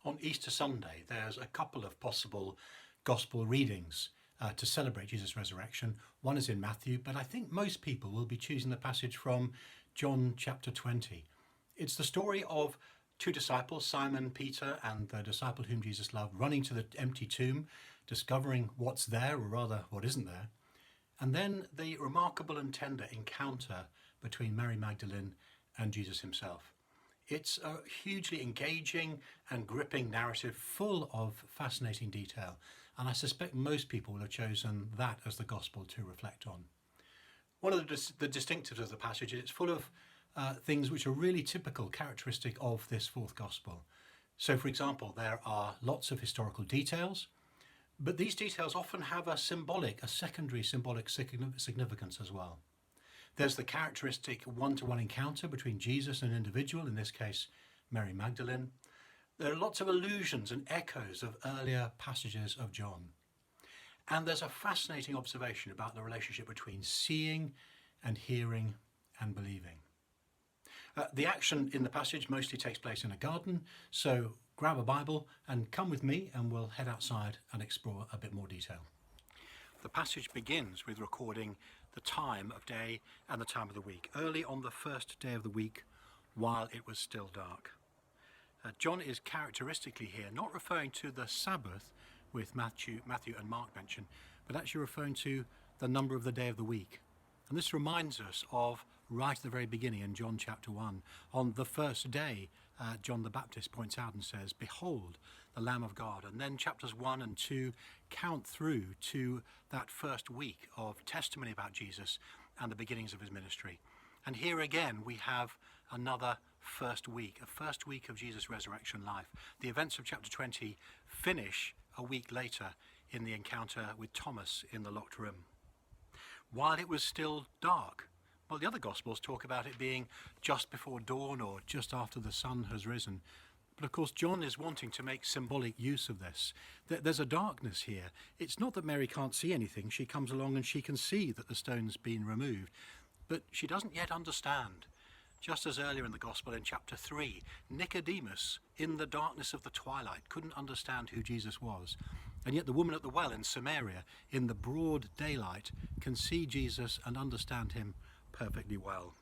On Easter Sunday, there's a couple of possible gospel readings to celebrate Jesus' resurrection. One is in Matthew, but I think most people will be choosing the passage from John chapter 20. It's the story of two disciples, Simon Peter and the disciple whom Jesus loved, running to the empty tomb, discovering what's there, or rather what isn't there, and then the remarkable and tender encounter between Mary Magdalene and Jesus himself. It's a hugely engaging and gripping narrative full of fascinating detail, and I suspect most people will have chosen that as the gospel to reflect on. One of the distinctives of the passage is it's full of things which are really typical, characteristic of this fourth gospel. So, for example, there are lots of historical details, but these details often have a secondary symbolic significance as well. There's the characteristic one-to-one encounter between Jesus and an individual, in this case, Mary Magdalene. There are lots of allusions and echoes of earlier passages of John. And there's a fascinating observation about the relationship between seeing and hearing and believing. The action in the passage mostly takes place in a garden, so grab a Bible and come with me and we'll head outside and explore a bit more detail. The passage begins with recording the time of day and the time of the week, early on the first day of the week while it was still dark. John is characteristically here not referring to the Sabbath with Matthew and Mark mention, but actually referring to the number of the day of the week. And this reminds us of right at the very beginning in John chapter 1. On the first day, John the Baptist points out and says, "Behold, the Lamb of God." And then chapters 1 and 2 count through to that first week of testimony about Jesus and the beginnings of his ministry. And here again we have another first week, a first week of Jesus' resurrection life. The events of chapter 20 finish a week later in the encounter with Thomas in the locked room. While it was still dark, well, the other Gospels talk about it being just before dawn or just after the sun has risen. But of course, John is wanting to make symbolic use of this. There's a darkness here. It's not that Mary can't see anything. She comes along and she can see that the stone's been removed. But she doesn't yet understand. Just as earlier in the Gospel in chapter 3, Nicodemus, in the darkness of the twilight, couldn't understand who Jesus was. And yet the woman at the well in Samaria, in the broad daylight, can see Jesus and understand him perfectly well.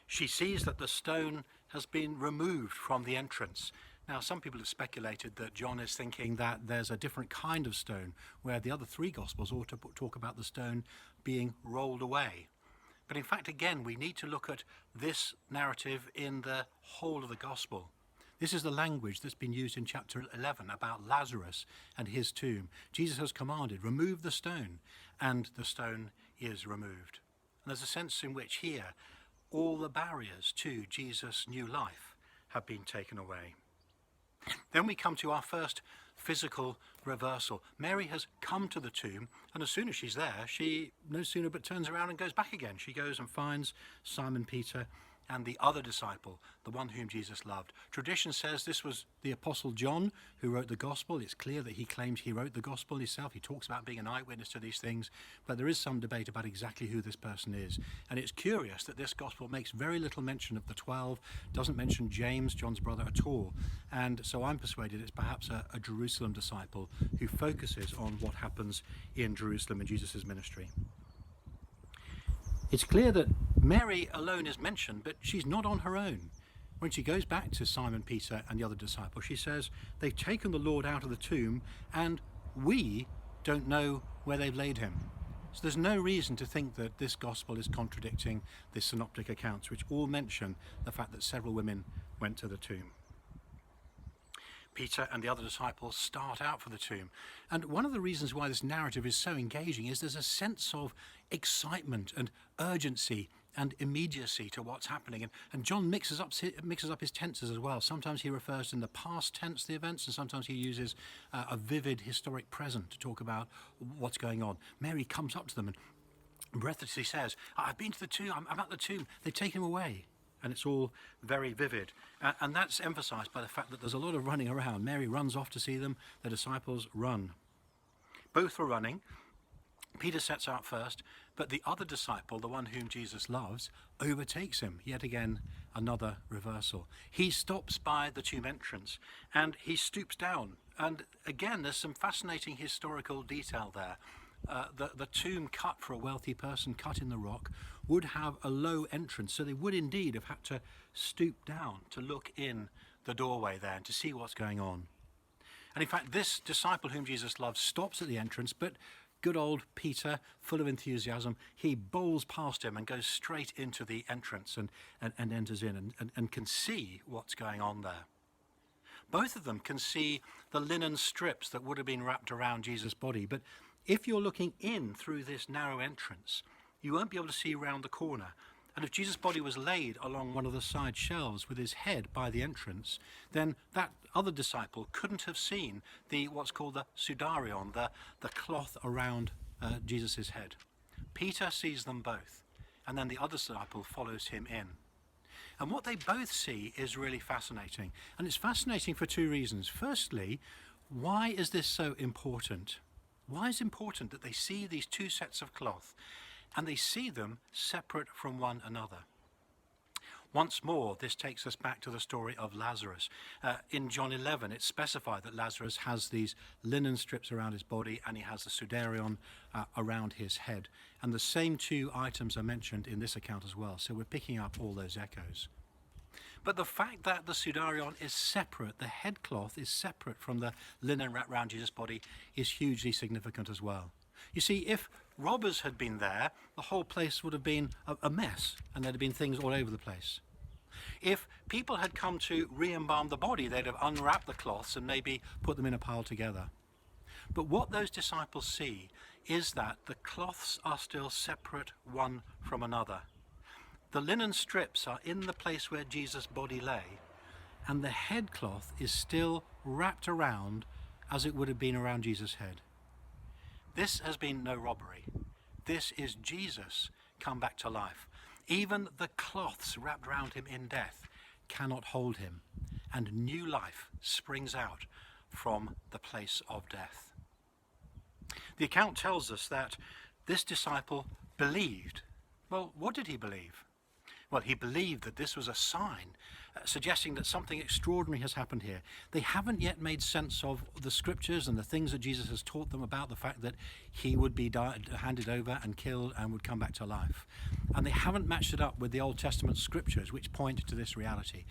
She sees that the stone has been removed from the entrance. Now, some people have speculated that John is thinking that there's a different kind of stone, where the other three Gospels ought to talk about the stone being rolled away. But in fact, again, we need to look at this narrative in the whole of the Gospel. This is the language that's been used in chapter 11 about Lazarus and his tomb. Jesus has commanded, remove the stone, and the stone is removed. And there's a sense in which here, all the barriers to Jesus' new life have been taken away. Then we come to our first physical reversal. Mary has come to the tomb, and as soon as she's there, she no sooner but turns around and goes back again. She goes and finds Simon Peter and the other disciple, the one whom Jesus loved. Tradition says this was the Apostle John who wrote the Gospel. It's clear that he claims he wrote the Gospel himself. He talks about being an eyewitness to these things, but there is some debate about exactly who this person is. And it's curious that this Gospel makes very little mention of the 12, doesn't mention James, John's brother, at all. And so I'm persuaded it's perhaps a Jerusalem disciple who focuses on what happens in Jerusalem in Jesus' ministry. It's clear that Mary alone is mentioned, but she's not on her own. When she goes back to Simon Peter and the other disciple, she says, they've taken the Lord out of the tomb and we don't know where they've laid him. So there's no reason to think that this gospel is contradicting the synoptic accounts, which all mention the fact that several women went to the tomb. Peter and the other disciples start out for the tomb. And one of the reasons why this narrative is so engaging is there's a sense of excitement and urgency and immediacy to what's happening. And John mixes up his tenses as well. Sometimes he refers in the past tense the events, and sometimes he uses a vivid historic present to talk about what's going on. Mary comes up to them and breathlessly says, I've been to the tomb, I'm at the tomb, they've taken him away. And it's all very vivid. And that's emphasized by the fact that there's a lot of running around. Mary runs off to see them, the disciples run. Both are running. Peter sets out first, But the other disciple, the one whom Jesus loves, overtakes him. Yet again, another reversal. He stops by the tomb entrance and he stoops down. And again, there's some fascinating historical detail there. The tomb cut for a wealthy person, cut in the rock, would have a low entrance. So they would indeed have had to stoop down to look in the doorway there and to see what's going on. And in fact, this disciple whom Jesus loves stops at the entrance, but good old Peter, full of enthusiasm, he bowls past him and goes straight into the entrance and enters in and can see what's going on there. Both of them can see the linen strips that would have been wrapped around Jesus' body. But if you're looking in through this narrow entrance, you won't be able to see round the corner. And if Jesus' body was laid along one of the side shelves with his head by the entrance, then that other disciple couldn't have seen what's called the sudarion, the cloth around Jesus' head. Peter sees them both, and then the other disciple follows him in. And what they both see is really fascinating. And it's fascinating for two reasons. Firstly, why is this so important? Why is it important that they see these two sets of cloth and they see them separate from one another? Once more, this takes us back to the story of Lazarus. In John 11, it's specified that Lazarus has these linen strips around his body and he has the sudarion around his head. And the same two items are mentioned in this account as well. So we're picking up all those echoes. But the fact that the sudarion is separate, the headcloth is separate from the linen wrapped around Jesus' body, is hugely significant as well. You see, if robbers had been there, the whole place would have been a mess and there'd have been things all over the place. If people had come to re-embalm the body, they'd have unwrapped the cloths and maybe put them in a pile together. But what those disciples see is that the cloths are still separate one from another. The linen strips are in the place where Jesus' body lay, and the headcloth is still wrapped around as it would have been around Jesus' head. This has been no robbery. This is Jesus come back to life. Even the cloths wrapped around him in death cannot hold him, and new life springs out from the place of death. The account tells us that this disciple believed. Well, what did he believe? Well, he believed that this was a sign, suggesting that something extraordinary has happened here. They haven't yet made sense of the scriptures and the things that Jesus has taught them about the fact that he would be handed over and killed and would come back to life. And they haven't matched it up with the Old Testament scriptures, which point to this reality.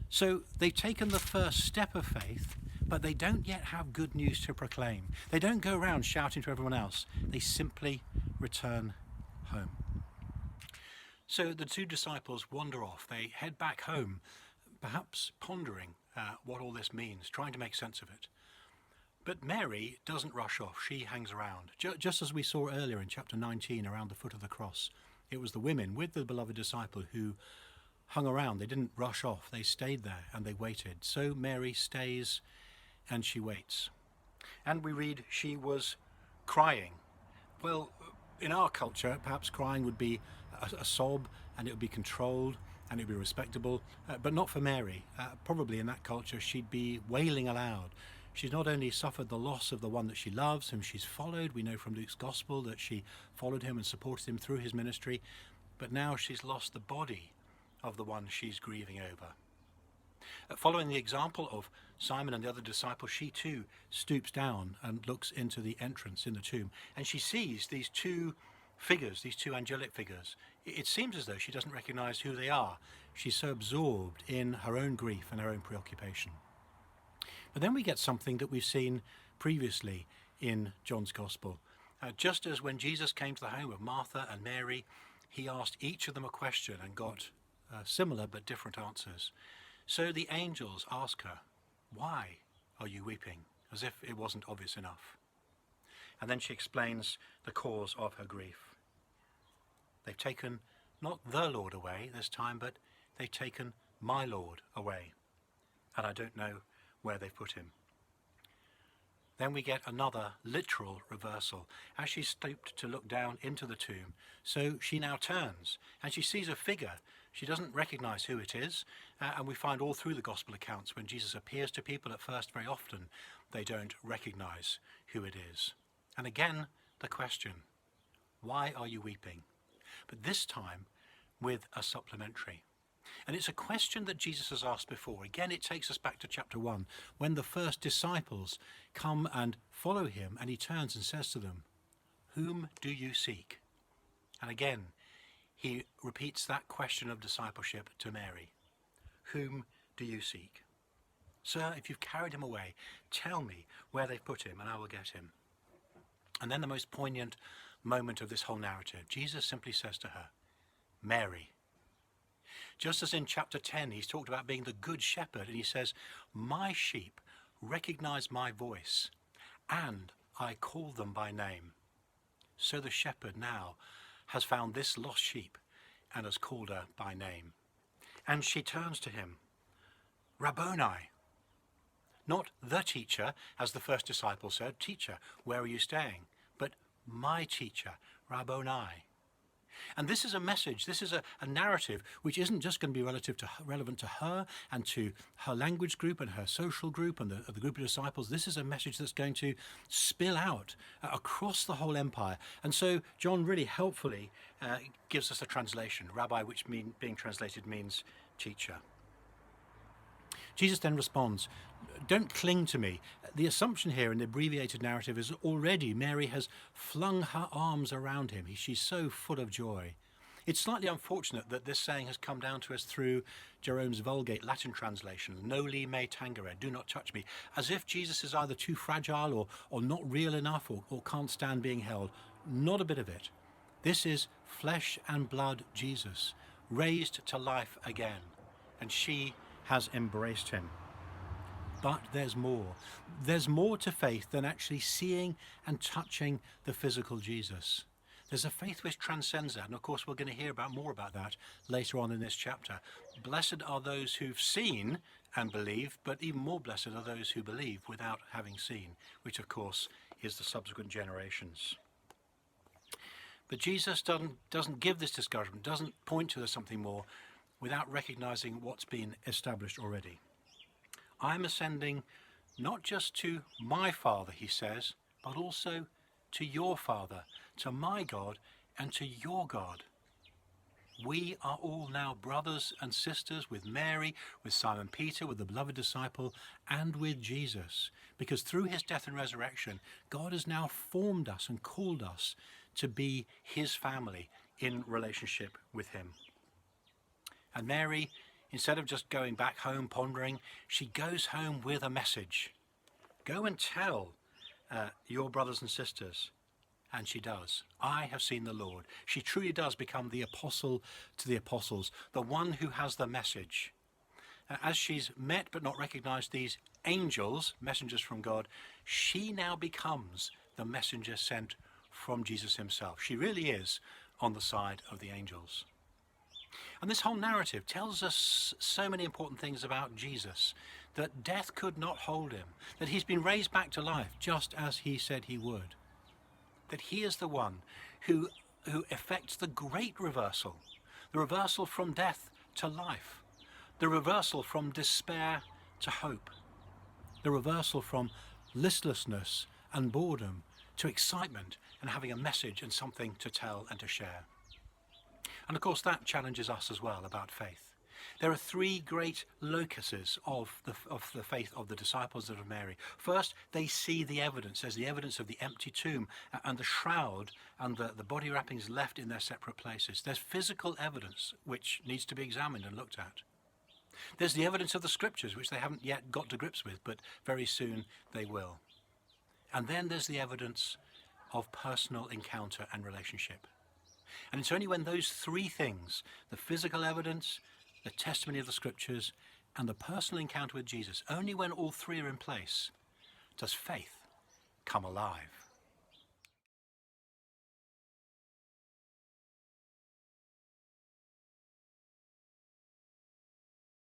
So they've taken the first step of faith, but they don't yet have good news to proclaim. They don't go around shouting to everyone else. They simply return home. So the two disciples wander off. They head back home, perhaps pondering what all this means, trying to make sense of it. But Mary doesn't rush off. She hangs around. Just as we saw earlier in chapter 19 around the foot of the cross, it was the women with the beloved disciple who hung around. They didn't rush off. They stayed there and they waited. So Mary stays and she waits. And we read she was crying. Well, in our culture, perhaps crying would be a sob, and it would be controlled and it would be respectable, but not for Mary. Probably in that culture she'd be wailing aloud. She's not only suffered the loss of the one that she loves, whom she's followed. We know from Luke's gospel that she followed him and supported him through his ministry, but now she's lost the body of the one she's grieving over. Following the example of Simon and the other disciple, she too stoops down and looks into the entrance in the tomb, and she sees these two figures, these two angelic figures. It seems as though she doesn't recognize who they are. She's so absorbed in her own grief and her own preoccupation. But then we get something that we've seen previously in John's Gospel. Just as when Jesus came to the home of Martha and Mary, he asked each of them a question and got similar but different answers. So the angels ask her, "Why are you weeping?" as if it wasn't obvious enough. And then she explains the cause of her grief. They've taken not the Lord away this time, but they've taken my Lord away. And I don't know where they've put him. Then we get another literal reversal. As she stooped to look down into the tomb, so she now turns and she sees a figure. She doesn't recognize who it is. And we find all through the gospel accounts when Jesus appears to people at first, very often they don't recognize who it is. And again, the question, Why are you weeping? But this time with a supplementary. And it's a question that Jesus has asked before. Again, it takes us back to chapter 1, when the first disciples come and follow him, and he turns and says to them, "Whom do you seek?" And again, he repeats that question of discipleship to Mary. Whom do you seek? Sir, if you've carried him away, tell me where they've put him, and I will get him. And then the most poignant moment of this whole narrative, Jesus simply says to her, Mary. Just as in chapter 10, he's talked about being the good shepherd, and he says, my sheep recognize my voice, and I call them by name. So the shepherd now has found this lost sheep and has called her by name. And she turns to him, Rabboni. Not the teacher, as the first disciple said, teacher, where are you staying? But my teacher, Rabboni. And this is a message, this is a narrative which isn't just going to be relevant to her and to her language group and her social group and the group of disciples. This is a message that's going to spill out across the whole empire. And so John really helpfully gives us a translation. Rabbi, which being translated means teacher. Jesus then responds, don't cling to me. The assumption here in the abbreviated narrative is already Mary has flung her arms around him. She's so full of joy. It's slightly unfortunate that this saying has come down to us through Jerome's Vulgate Latin translation, noli me tangere, do not touch me, as if Jesus is either too fragile or not real enough or can't stand being held. Not a bit of it. This is flesh and blood Jesus, raised to life again, and she has embraced him. But there's more. There's more to faith than actually seeing and touching the physical Jesus. There's a faith which transcends that, and of course we're going to hear more about that later on in this chapter. Blessed are those who've seen and believe, but even more blessed are those who believe without having seen, which of course is the subsequent generations. But Jesus doesn't give this discouragement, doesn't point to something more without recognizing what's been established already. I'm ascending not just to my Father, he says, but also to your Father, to my God and to your God. We are all now brothers and sisters with Mary, with Simon Peter, with the beloved disciple, and with Jesus, because through his death and resurrection, God has now formed us and called us to be his family in relationship with him. And Mary, instead of just going back home pondering, she goes home with a message. Go and tell your brothers and sisters. And she does. I have seen the Lord. She truly does become the apostle to the apostles, the one who has the message. As she's met but not recognized these angels, messengers from God, she now becomes the messenger sent from Jesus himself. She really is on the side of the angels. And this whole narrative tells us so many important things about Jesus, that death could not hold him, that he's been raised back to life just as he said he would, that he is the one who effects the great reversal, the reversal from death to life, the reversal from despair to hope, the reversal from listlessness and boredom to excitement and having a message and something to tell and to share. And of course that challenges us as well about faith. There are three great locuses of the faith of the disciples of Mary. First, they see the evidence. There's the evidence of the empty tomb and the shroud and the body wrappings left in their separate places. There's physical evidence which needs to be examined and looked at. There's the evidence of the scriptures, which they haven't yet got to grips with, but very soon they will. And then there's the evidence of personal encounter and relationship. And it's only when those three things, the physical evidence, the testimony of the scriptures, and the personal encounter with Jesus, only when all three are in place does faith come alive.